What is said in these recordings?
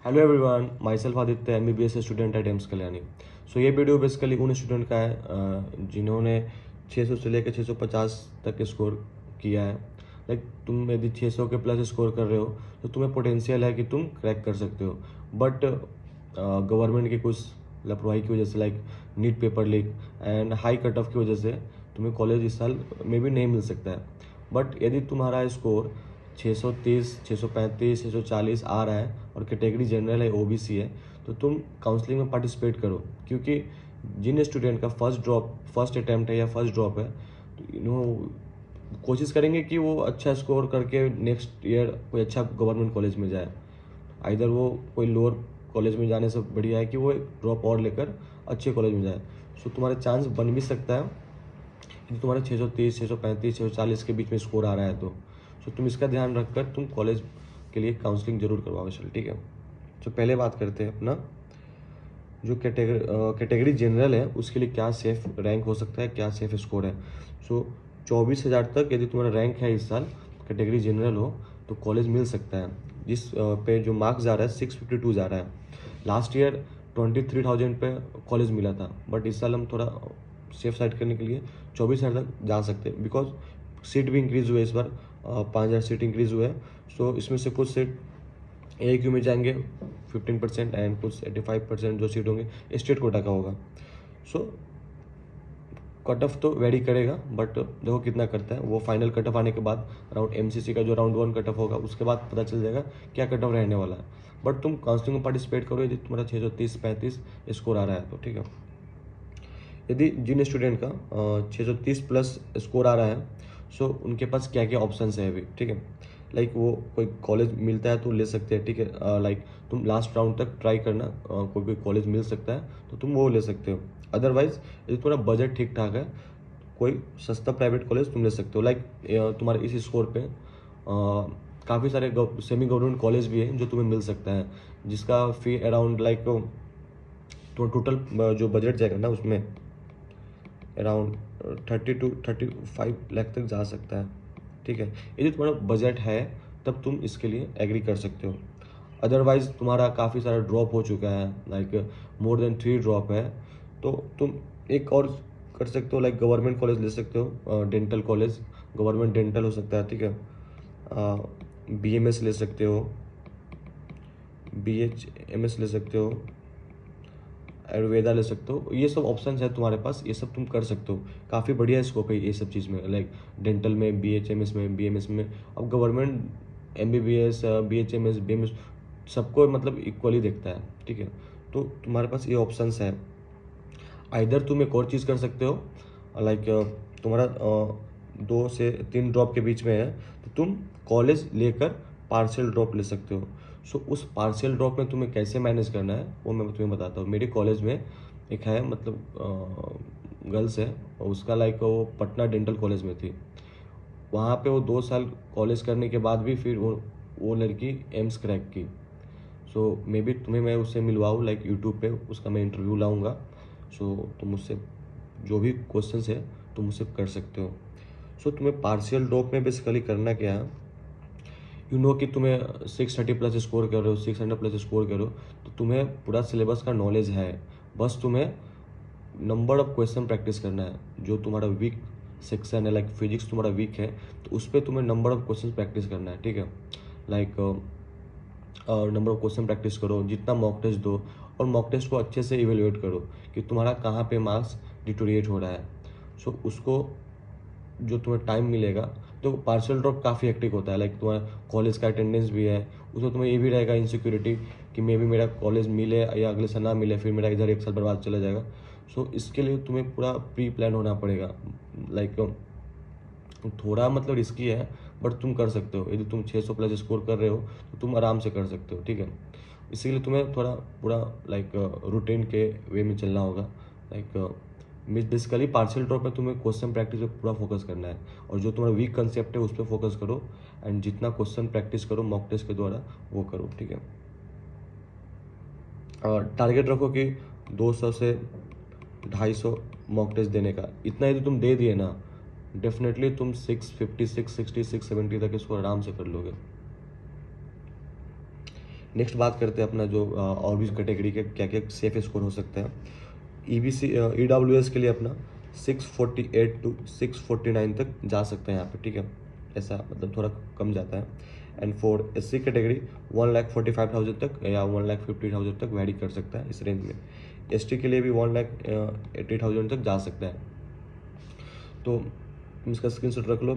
Hello everyone, myself Aditya, MBBS student at AIIMS Kalyani. So ये video basically उन student का है जिन्होंने 600 से लेकर 650 तक स्कोर किया है। लाइक तुम यदि 600 के प्लस स्कोर कर रहे हो तो तुम्हें पोटेंशियल है कि तुम क्रैक कर सकते हो। बट गवर्नमेंट की कुछ लापरवाही की वजह से, like NEET paper leak and high cut off की वजह से तुम्हें कॉलेज इस साल में भी नहीं मिल सकता है। बट यदि तुम्हारा स्कोर 630, 635, 640 आ रहा है और कैटेगरी जनरल है, OBC है, तो तुम काउंसलिंग में पार्टिसिपेट करो। क्योंकि जिन स्टूडेंट का फर्स्ट अटैम्प्ट है या फर्स्ट ड्रॉप है, तो कोशिश करेंगे कि वो अच्छा स्कोर करके नेक्स्ट ईयर कोई अच्छा गवर्नमेंट कॉलेज में जाए। आइधर वो कोई लोअर कॉलेज में जाने से बढ़िया है कि वो एक ड्रॉप और लेकर अच्छे कॉलेज में जाए। सो तुम्हारा चांस बन भी सकता है कि तुम्हारा 630, 635, 640 के बीच में स्कोर आ रहा है। तो तुम इसका ध्यान रखकर तुम कॉलेज के लिए काउंसलिंग जरूर करवाओ। चल ठीक है। तो पहले बात करते हैं अपना जो कैटेगरी जनरल है उसके लिए क्या सेफ रैंक हो सकता है, क्या सेफ स्कोर है। सो 24,000 तक यदि तुम्हारा रैंक है इस साल, कैटेगरी जनरल हो, तो कॉलेज मिल सकता है। जिस पे जो मार्क्स जा रहा है 652 जा रहा है। लास्ट ईयर 23,000 पे कॉलेज मिला था, बट इस साल हम थोड़ा सेफ साइड करने के लिए 24,000 तक जा सकते हैं। बिकॉज सीट भी इंक्रीज हुए इस बार, 5,000 सीट इंक्रीज हुए हैं। सो इसमें से कुछ सीट AIQ में जाएंगे 15% एंड कुछ 85% जो सीट होंगे स्टेट कोटा का होगा। सो कट ऑफ तो वेरी करेगा, बट देखो कितना करता है वो। फाइनल कट ऑफ आने के बाद राउंड MCC का जो राउंड 1 कट ऑफ होगा उसके बाद पता चल जाएगा क्या कट ऑफ रहने वाला है। बट तुम काउंसलिंग में पार्टिसिपेट करो यदि तुम्हारा 630-35 स्कोर आ रहा है तो ठीक है। यदि जिन स्टूडेंट का 630 प्लस स्कोर आ रहा है, सो उनके पास क्या क्या ऑप्शंस है अभी, ठीक है। लाइक वो कोई कॉलेज मिलता है तो ले सकते हैं, ठीक है। लाइक तुम लास्ट राउंड तक ट्राई करना, कोई कॉलेज मिल सकता है तो तुम वो ले सकते हो। अदरवाइज यदि तुम्हारा बजट ठीक ठाक है, कोई सस्ता प्राइवेट कॉलेज तुम ले सकते हो। लाइक तुम्हारे इस स्कोर पे काफ़ी सारे सेमी गवर्नमेंट कॉलेज भी हैं जो तुम्हें मिल सकता है, जिसका फी अराउंड लाइक तो टोटल जो बजट जाएगा ना उसमें अराउंड 30 to 35 लाख तक जा सकता है, ठीक है। यदि तुम्हारा बजट है तब तुम इसके लिए एग्री कर सकते हो। अदरवाइज तुम्हारा काफ़ी सारा ड्रॉप हो चुका है, लाइक मोर देन 3 ड्रॉप है, तो तुम एक और कर सकते हो। लाइक गवर्नमेंट कॉलेज ले सकते हो, डेंटल कॉलेज, गवर्नमेंट डेंटल हो सकता है, ठीक है। BMS ले सकते हो, BHMS ले सकते हो, आयुर्वेदा ले सकते हो। ये सब ऑप्शन है तुम्हारे पास, ये सब तुम कर सकते हो। काफ़ी बढ़िया स्कोप है ये सब चीज़ में, लाइक डेंटल में, BHMS में, BMS में। अब गवर्नमेंट MBBS, BHMS, BMS सबको मतलब इक्वली देखता है, ठीक है। तो तुम्हारे पास ये ऑप्शंस है। आइधर तुम एक और चीज़ कर सकते हो, लाइक तुम्हारा 2 से 3 ड्रॉप के बीच में है तो तुम कॉलेज लेकर पार्शियल ड्रॉप ले सकते हो। सो उस पार्शियल ड्रॉप में तुम्हें कैसे मैनेज करना है वो मैं तुम्हें बताता हूँ। मेरे कॉलेज में एक है, मतलब गर्ल्स है, और उसका लाइक वो पटना डेंटल कॉलेज में थी। वहाँ पे वो 2 साल कॉलेज करने के बाद भी फिर वो लड़की एम्स क्रैक की। सो मे बी तुम्हें मैं उससे मिलवाऊँ, लाइक यूट्यूब पे उसका मैं इंटरव्यू लाऊंगा। सो तुम उससे जो भी क्वेश्चंस है तुम उससे कर सकते हो। सो तुम्हें पार्शियल ड्रॉप में बेसिकली करना क्या है, कि तुम्हें 630 प्लस स्कोर कर रहे हो, 600 प्लस स्कोर करो, तो तुम्हें पूरा सिलेबस का नॉलेज है। बस तुम्हें नंबर ऑफ क्वेश्चन प्रैक्टिस करना है। जो तुम्हारा वीक सेक्शन है, लाइक फिजिक्स तुम्हारा वीक है, तो उस पर तुम्हें नंबर ऑफ क्वेश्चन प्रैक्टिस करना है, ठीक है। Like number of question practice करो, जितना मॉक टेस्ट दो, और मॉक टेस्ट को अच्छे से इवेल्युएट करो कि तुम्हारा कहाँ पे मार्क्स डिटोरिएट हो रहा है। सो उसको जो तुम्हें टाइम मिलेगा, तो पार्शियल ड्रॉप काफ़ी हेक्टिक होता है। लाइक तुम्हारा कॉलेज का अटेंडेंस भी है, उसमें तुम्हें ये भी रहेगा इनसिक्योरिटी कि मे बी मेरा कॉलेज मिले या अगले साल ना मिले, फिर मेरा इधर 1 साल बर्बाद चला जाएगा। सो इसके लिए तुम्हें पूरा प्री प्लान होना पड़ेगा। लाइक थोड़ा मतलब रिस्की है, बट तुम कर सकते हो। यदि तुम 600 प्लस स्कोर कर रहे हो तो तुम आराम से कर सकते हो, ठीक है। इसीलिए तुम्हें थोड़ा पूरा लाइक रूटीन के वे में चलना होगा। लाइक बेसिकली पार्शियल ड्रॉप में तुम्हें क्वेश्चन प्रैक्टिस पे पूरा फोकस करना है, और जो तुम्हारा वीक कंसेप्ट है उस पर फोकस करो, एंड जितना क्वेश्चन प्रैक्टिस करो मॉक टेस्ट के द्वारा वो करो, ठीक है। और टारगेट रखो कि 200 से 250 मॉक टेस्ट देने का। इतना यदि तुम दे दिए ना, डेफिनेटली तुम 656, 660, 670 तक इसको आराम से कर लोगे। नेक्स्ट बात करते हैं अपना जो और भी कैटेगरी के क्या क्या सेफ स्कोर हो सकते हैं। EWS के लिए अपना 648 to 649 तक जा सकते हैं यहाँ पे, ठीक है, ऐसा मतलब थोड़ा कम जाता है। एंड फॉर SC कैटेगरी 1,45,000 तक या 1,50,000 तक वैरी कर सकता है इस रेंज में। ST के लिए भी 1,80,000 तक जा सकता है। तो इसका स्क्रीनशॉट रख लो।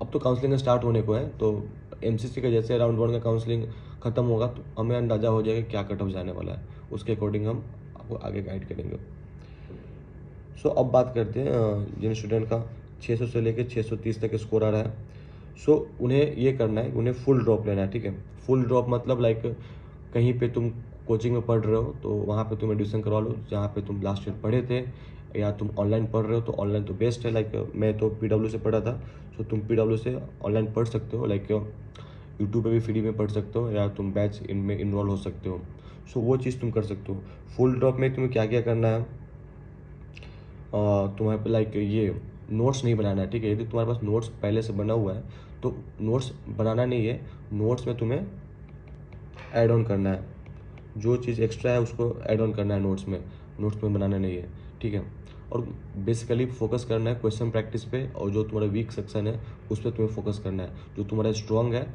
अब तो काउंसलिंग स्टार्ट होने को है, तो MCC का जैसे राउंड 1 का काउंसलिंग खत्म होगा तो हमें अंदाज़ा हो जाएगा क्या कट ऑफ जाने वाला है, उसके अकॉर्डिंग हम आपको आगे गाइड करेंगे। सो अब बात करते हैं जिन स्टूडेंट का 600 से लेकर 630 तक स्कोर आ रहा है। सो उन्हें ये करना है, उन्हें फुल ड्रॉप लेना है, ठीक है। फुल ड्रॉप मतलब लाइक कहीं पे तुम कोचिंग में पढ़ रहे हो तो वहाँ पे तुम एडमिशन करवा लो जहाँ पे तुम लास्ट ईयर पढ़े थे, या तुम ऑनलाइन पढ़ रहे हो तो ऑनलाइन तो बेस्ट है। लाइक मैं तो PW से पढ़ा था, सो तुम PW से ऑनलाइन पढ़ सकते हो, लाइक यूट्यूब पे भी फ्री में पढ़ सकते हो, या तुम बैच इनमें इनरोल हो सकते हो। सो वो चीज़ तुम कर सकते हो। फुल ड्रॉप में तुम्हें क्या क्या करना है, तुम्हारे पे लाइक ये नोट्स नहीं बनाना है, ठीक है। यदि तुम्हारे पास नोट्स पहले से बना हुआ है तो नोट्स बनाना नहीं है, नोट्स में तुम्हें ऐड ऑन करना है, जो चीज़ एक्स्ट्रा है उसको ऐड ऑन करना है नोट्स में बनाना नहीं है, ठीक है। और बेसिकली फोकस करना है क्वेश्चन प्रैक्टिस पे, और जो तुम्हारा वीक सेक्शन है उस पर तुम्हें फोकस करना है। जो तुम्हारा स्ट्रॉन्ग है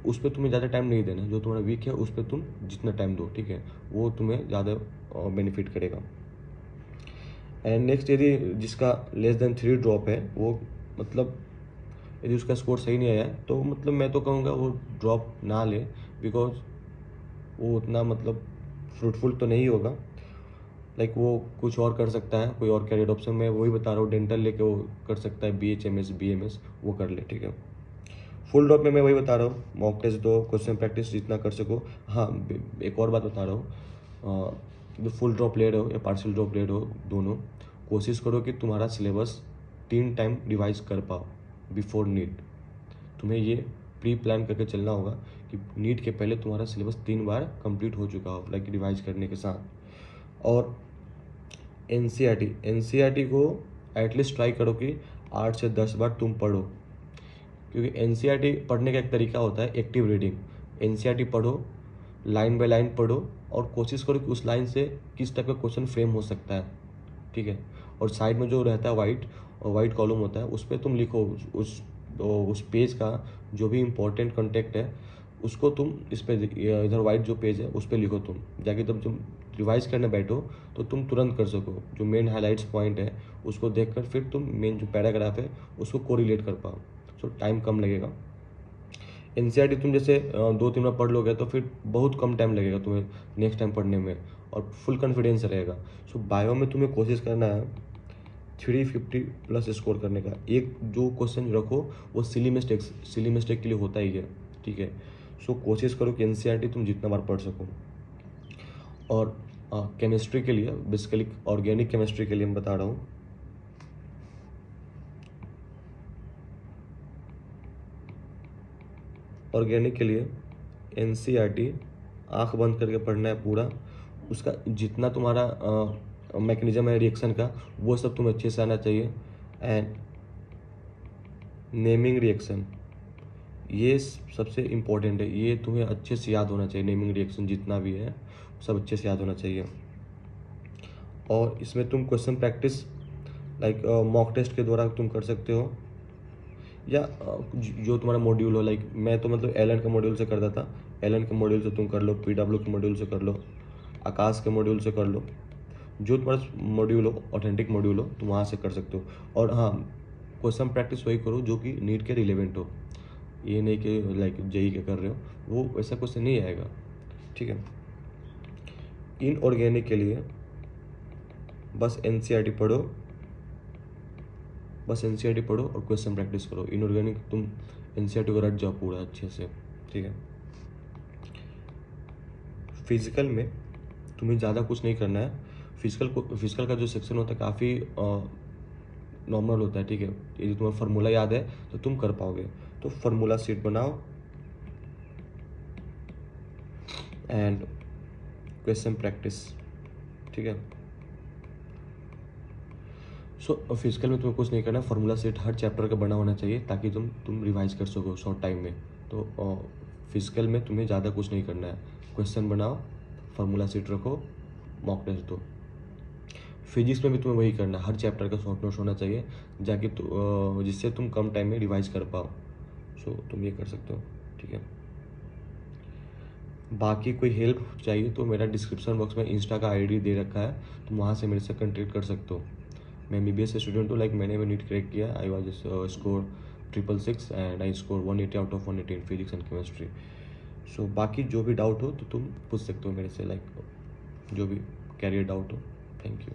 उस पर तुम्हें ज़्यादा टाइम नहीं देना है, जो तुम्हारा वीक है उस पर तुम जितना टाइम दो, ठीक है, वो तुम्हें ज़्यादा बेनिफिट करेगा। एंड नेक्स्ट, यदि जिसका लेस देन 3 ड्रॉप है, वो मतलब यदि उसका स्कोर सही नहीं आया तो मतलब मैं तो कहूँगा वो ड्रॉप ना ले, बिकॉज वो उतना मतलब फ्रूटफुल तो नहीं होगा। लाइक वो कुछ और कर सकता है, कोई और कैरियर ऑप्शन, मैं वही बता रहा हूँ, डेंटल लेके वो कर सकता है, BHMS BMS वो कर ले, ठीक है। फुल ड्रॉप में मैं वही बता रहा हूँ, मॉक टेस्ट दो, क्वेश्चन प्रैक्टिस जितना कर सको। हाँ, एक और बात बता रहा हूँ, जो फुल ड्रॉप ले रहे हो या पार्शियल ड्रॉप ले रहे हो, दोनों कोशिश करो कि तुम्हारा सिलेबस 3 टाइम रिवाइज कर पाओ बिफोर नीट। तुम्हें ये प्री प्लान करके चलना होगा कि नीट के पहले तुम्हारा सिलेबस 3 बार कंप्लीट हो चुका हो, लाइक रिवाइज करने के साथ। और NCERT को एटलीस्ट ट्राई करो कि 8 से 10 बार तुम पढ़ो, क्योंकि NCERT पढ़ने का एक तरीका होता है एक्टिव रीडिंग। NCERT पढ़ो, लाइन बाय लाइन पढ़ो, और कोशिश करो कि उस लाइन से किस टाइप का क्वेश्चन फ्रेम हो सकता है, ठीक है। और साइड में जो रहता है वाइट कॉलम होता है, उस पर तुम लिखो उस पेज का जो भी इम्पोर्टेंट कंटेक्ट है उसको तुम इस पे इधर वाइट जो पेज है उस पर लिखो। तुम जाके तब तुम रिवाइज करने बैठो तो तुम तुरंत कर सको, जो मेन हाईलाइट्स पॉइंट है उसको देखकर फिर तुम मेन जो पैराग्राफ है उसको कोरिलेट कर पाओ। सो टाइम कम लगेगा। NCERT तुम जैसे 2-3 बार पढ़ लोगे तो फिर बहुत कम टाइम लगेगा तुम्हें नेक्स्ट टाइम पढ़ने में, और फुल कॉन्फिडेंस रहेगा। सो बायो में तुम्हें कोशिश करना है 350 प्लस स्कोर करने का। एक जो क्वेश्चन रखो वो सिली मिस्टेक के लिए होता ही है, ठीक है। सो कोशिश करो कि NCERT तुम जितना बार पढ़ सको। और केमिस्ट्री के लिए, बेसिकली ऑर्गेनिक केमिस्ट्री के लिए मैं बता रहा हूँ, ऑर्गेनिक के लिए NCERT आँख बंद करके पढ़ना है पूरा। उसका जितना तुम्हारा मैकेनिज्म है रिएक्शन का, वो सब तुम्हें अच्छे से आना चाहिए। एंड नेमिंग रिएक्शन, ये सबसे इम्पोर्टेंट है, ये तुम्हें अच्छे से याद होना चाहिए। नेमिंग रिएक्शन जितना भी है सब अच्छे से याद होना चाहिए। और इसमें तुम question practice like mock test के द्वारा तुम कर सकते हो, या जो तुम्हारा मॉड्यूल हो। लाइक मैं तो मतलब एलन के मॉड्यूल से करता था, एलन के मॉड्यूल से तुम कर लो, PW के मॉड्यूल से कर लो, आकाश के मॉड्यूल से कर लो, जो तुम्हारा मॉड्यूल हो, ऑथेंटिक मॉड्यूल हो, तुम वहाँ से कर सकते हो। और हाँ, क्वेश्चन प्रैक्टिस वही करो जो कि नीट के रिलेवेंट हो, ये नहीं कि लाइक JEE के कर रहे हो, वो वैसा क्वेश्चन नहीं आएगा, ठीक है। इनऑर्गेनिक के लिए बस NCERT पढ़ो, और क्वेश्चन प्रैक्टिस करो। इनऑर्गेनिक तुम NCERT को रट जाओ पूरा अच्छे से, ठीक है। फिजिकल में तुम्हें ज़्यादा कुछ नहीं करना है। फिजिकल का जो सेक्शन होता है काफ़ी नॉर्मल होता है, ठीक है। यदि तुम्हें फार्मूला याद है तो तुम कर पाओगे। तो फार्मूला शीट बनाओ एंड क्वेश्चन प्रैक्टिस, ठीक है। सो फिजिकल में तुम्हें कुछ नहीं करना, फार्मूला सेट हर चैप्टर का बना होना चाहिए ताकि तुम रिवाइज कर सको शॉर्ट टाइम में। तो फिजिकल में तुम्हें ज़्यादा कुछ नहीं करना है, क्वेश्चन बनाओ, फार्मूला सीट रखो, मॉक टेस्ट दो। फिजिक्स में भी तुम्हें वही करना है, हर चैप्टर का शॉर्ट नोट्स होना चाहिए जाके जिससे तुम कम टाइम में रिवाइज कर पाओ। सो तुम ये कर सकते हो, ठीक है। बाकी कोई हेल्प चाहिए तो मेरा डिस्क्रिप्शन बॉक्स में इंस्टा का आईडी दे रखा है, तुम वहाँ से मेरे से कंटेक्ट कर सकते हो। मैं MBBS स्टूडेंट हूँ, लाइक मैंने भी नीट क्रैक किया, I was score 666 and I score 180 out of 180 in physics and chemistry. So बाकी जो भी डाउट हो तो तुम पूछ सकते हो मेरे से, लाइक जो भी कैरियर डाउट हो। Thank you.